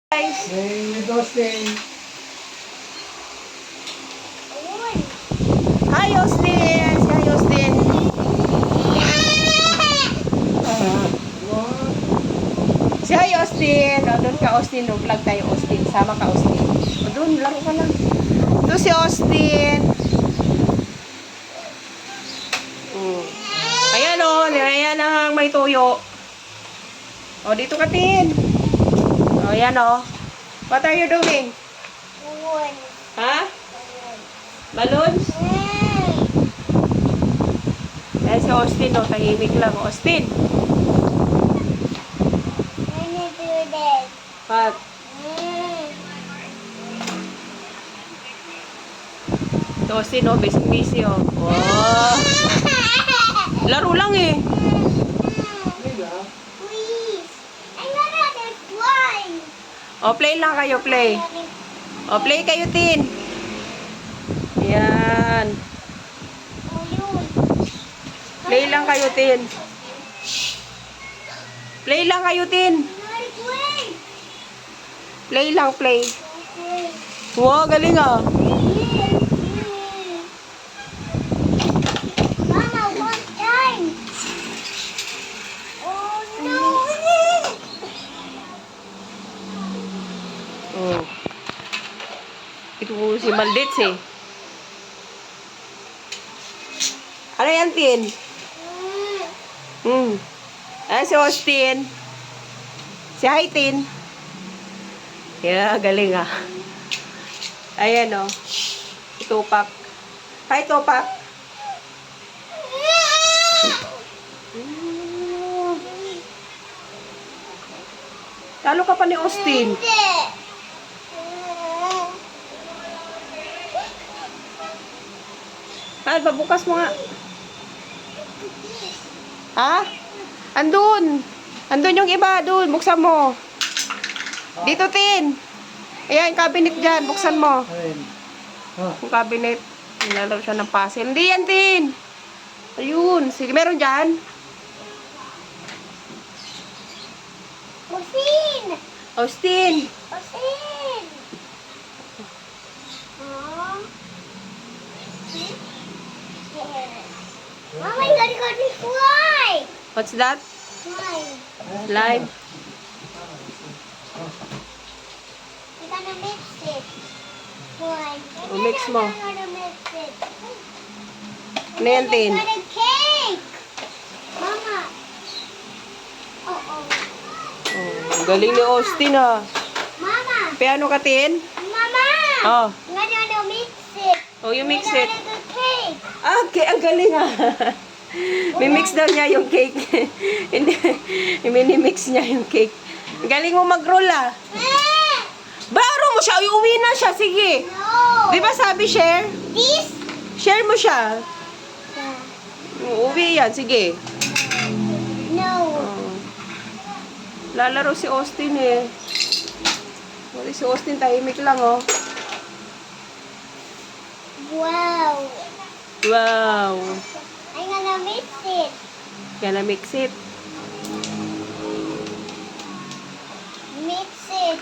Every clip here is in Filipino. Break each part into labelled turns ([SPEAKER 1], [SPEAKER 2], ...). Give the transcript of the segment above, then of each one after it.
[SPEAKER 1] Guys.
[SPEAKER 2] Hey, Austin.
[SPEAKER 1] Hi, Austin. Si Hi, Austin. Si Hi, Austin. O, doon ka, Austin. Vlog tayo, Austin. Sama ka, Austin. O, doon. Laro ka lang. Ito si Austin. Ayan, o. Ayan ang may tuyo. O, dito ka, Tin. O, ayan, o. What are you doing? Ha? Balloons? Ayan si Austin, o. Tahimik lang. Austin. What? Si Austin, o. Busy, o. Oh. Laro lang, eh. O, play lang kayo, play. O, play kayo, Tin. Ayan. Play lang kayo, Tin. Play lang kayo, Tin. Play lang, play. Wow, galing ah.
[SPEAKER 3] Mama, one time. Oh no.
[SPEAKER 1] Oh. Ito po si Maldits eh. Ano yan, Tin? Ayan si Austin. Si Hi, Tin. Yeah, galing ah. Ayan o. Tupak. Hi, Tupak. Talo ka pa ni Austin. Ah, pabukas mo nga. Ha? Andun. Andun yung iba. Doon. Buksan mo. Dito, Tin. Ayan, cabinet dyan. Buksan mo.
[SPEAKER 2] Ayun.
[SPEAKER 1] Yung cabinet. Nilalaro siya ng puzzle. Hindi yan, Tin. Ayun. Sige, meron dyan.
[SPEAKER 3] Osin.
[SPEAKER 1] Austin.
[SPEAKER 3] Osin. Oh. Mama, you gotta go to slide.
[SPEAKER 1] What's that?
[SPEAKER 3] Slide.
[SPEAKER 1] Slime.
[SPEAKER 3] You gotta mix it. Slide.
[SPEAKER 1] Mix mo.
[SPEAKER 3] You gotta mix it.
[SPEAKER 1] Ano yan, Tin?
[SPEAKER 3] You got a cake. Mama. Oh.
[SPEAKER 1] Oh, galing ni Austin ah.
[SPEAKER 3] Mama.
[SPEAKER 1] Piano ka, Tin?
[SPEAKER 3] Mama.
[SPEAKER 1] Oh.
[SPEAKER 3] You gotta mix it.
[SPEAKER 1] Oh, you mix
[SPEAKER 3] You
[SPEAKER 1] it.
[SPEAKER 3] gotta do cake.
[SPEAKER 1] Ah, okay. Ang galing ah. Mimix daw niya yung cake. Hindi. Minimix niya yung cake. Galing mo mag-roll ah. Baro mo siya. Ay, uwi na siya. Sige.
[SPEAKER 3] No.
[SPEAKER 1] Di ba sabi share?
[SPEAKER 3] This?
[SPEAKER 1] Share mo siya. Uwi yan. Sige.
[SPEAKER 3] No.
[SPEAKER 1] Oh. Lalaro si Austin eh. Wala si Austin. Tahimik lang oh.
[SPEAKER 3] Wow.
[SPEAKER 1] Wow.
[SPEAKER 3] I'm gonna mix it.
[SPEAKER 1] Gonna mix it.
[SPEAKER 3] Mix it.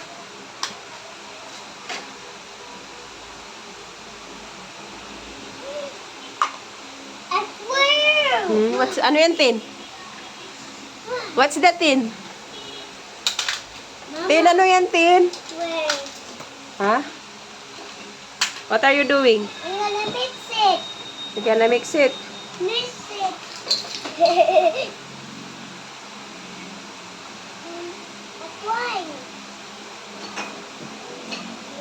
[SPEAKER 3] I swear.
[SPEAKER 1] Ano yan, Tin? What's that, Tin? Tin, ano yan, Tin?
[SPEAKER 3] Swear.
[SPEAKER 1] Ha? What are you doing?
[SPEAKER 3] I'm gonna mix it.
[SPEAKER 1] You gonna mix it.
[SPEAKER 3] Mix it. That's why.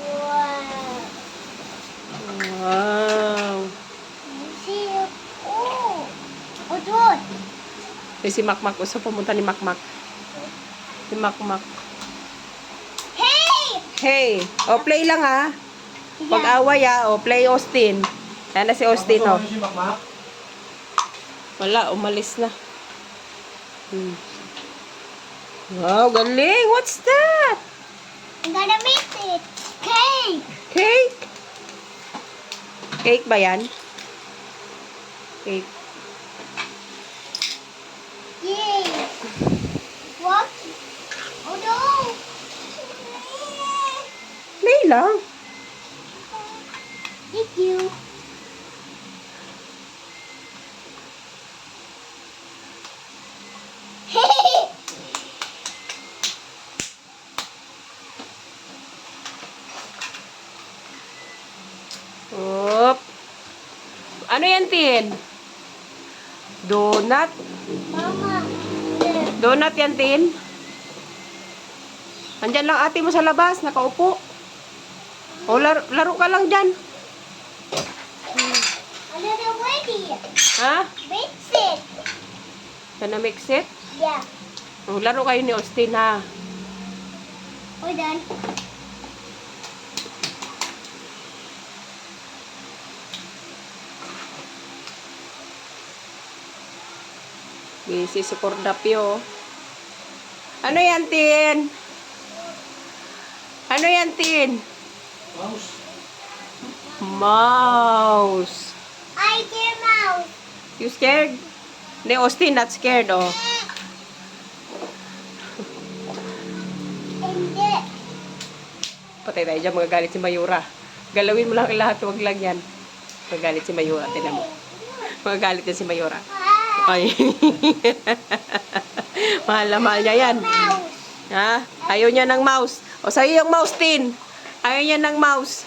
[SPEAKER 3] Wow.
[SPEAKER 1] Wow.
[SPEAKER 3] You see? Oh. Oh, good.
[SPEAKER 1] Si Makmak. Gusto pumunta ni Makmak. Si Makmak.
[SPEAKER 3] Hey!
[SPEAKER 1] Hey. O, play lang ha. Pag-away ha. O, play Austin. Ayan na si Austin o.
[SPEAKER 2] Si Makmak.
[SPEAKER 1] Wala. Umalis na. Wow, galing. What's that?
[SPEAKER 3] I'm gonna mix it. Cake.
[SPEAKER 1] Cake? Cake ba yan? Cake.
[SPEAKER 3] Yay. What? Oh no.
[SPEAKER 1] Okay lang.
[SPEAKER 3] Thank you.
[SPEAKER 1] Oop. Ano yan, Tin? Donut?
[SPEAKER 3] Mama.
[SPEAKER 1] Donut yan, Tin? Andyan lang ate mo sa labas, nakaupo. O, laro ka lang dyan.
[SPEAKER 3] Another lady.
[SPEAKER 1] Ha?
[SPEAKER 3] Mix it.
[SPEAKER 1] Gonna mix it?
[SPEAKER 3] Yeah.
[SPEAKER 1] O, laro kayo ni Austin, ha?
[SPEAKER 3] We're done.
[SPEAKER 1] Busy si Cordapio. Ano yan, Tin? Ano yan, Tin?
[SPEAKER 2] Mouse.
[SPEAKER 1] Mouse.
[SPEAKER 3] I hear mouse.
[SPEAKER 1] You scared? Ni Austin, not scared, oh.
[SPEAKER 3] And this.
[SPEAKER 1] Patay tayo dyan, magagalit si Mayura. Galawin mo lang lahat, huwag lang yan. Magagalit si Mayura, tinan mo. Magagalit yan si Mayura. Ay. Mahal na mahal niya yan.
[SPEAKER 3] Mouse.
[SPEAKER 1] Ha? Ayaw niya ng mouse. O, sa'yo yung mouse, Tin. Ayaw niya ng mouse.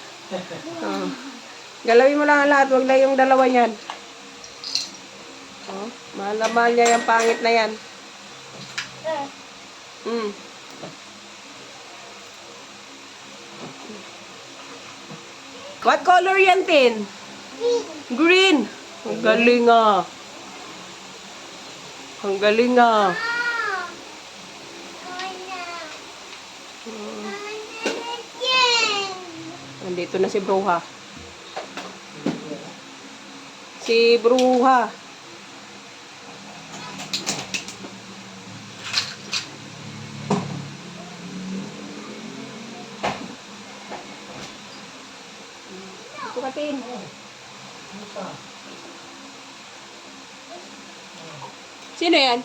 [SPEAKER 1] Oh. Galawin mo lang ang lahat, huwag lang yung dalawa niyan. Oh, mahal na mahal niya yung pangit na yan. Mm. What color yan, Tin? Green. Ang galing ah. Ang galing ah. Nandito na si Bruha. Si Bruha. Ito ka, Tin. Sino yan?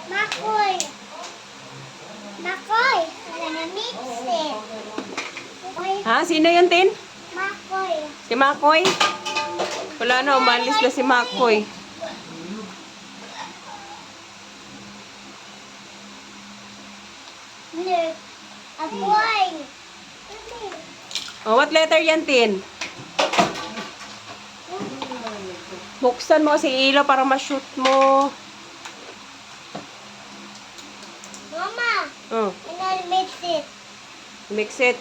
[SPEAKER 3] Makoy. Makoy. I'm gonna mix it. Makoy.
[SPEAKER 1] Ha? Sino yan, Tin?
[SPEAKER 3] Makoy.
[SPEAKER 1] Si Makoy? Wala na, umalis na si Makoy.
[SPEAKER 3] Look. A boy.
[SPEAKER 1] Oh, what letter yan, Tin? Buksan mo si ilaw para ma-shoot mo.
[SPEAKER 3] Mama.
[SPEAKER 1] Oh,
[SPEAKER 3] I'm gonna mix it.
[SPEAKER 1] mix it.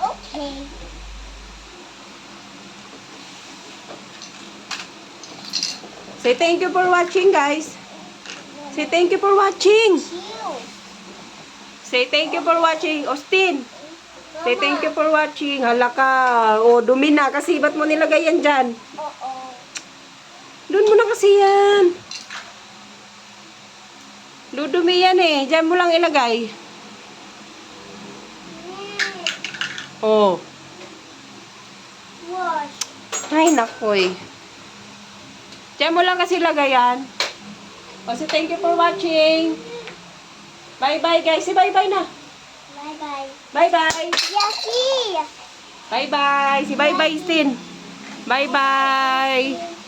[SPEAKER 3] Okay.
[SPEAKER 1] Say thank you for watching, guys. Say thank you for watching.
[SPEAKER 3] Cute.
[SPEAKER 1] Say thank you for watching. Austin, say thank you for watching. Hala ka. O, dumi na. Kasi ba't mo nilagay yan dyan?
[SPEAKER 3] Uh-oh.
[SPEAKER 1] Doon mo na kasi yan. Dudumi yan eh. Diyan mo lang ilagay. Oh.
[SPEAKER 3] Wash.
[SPEAKER 1] Ay, nakoy. Diyan mo lang kasi lagay yan. O, say thank you for watching. Bye-bye, guys. Say bye-bye na.
[SPEAKER 3] Bye-bye.
[SPEAKER 1] Bye-bye.
[SPEAKER 3] Yucky.
[SPEAKER 1] Bye-bye. Si bye-bye, Stin. Bye-bye.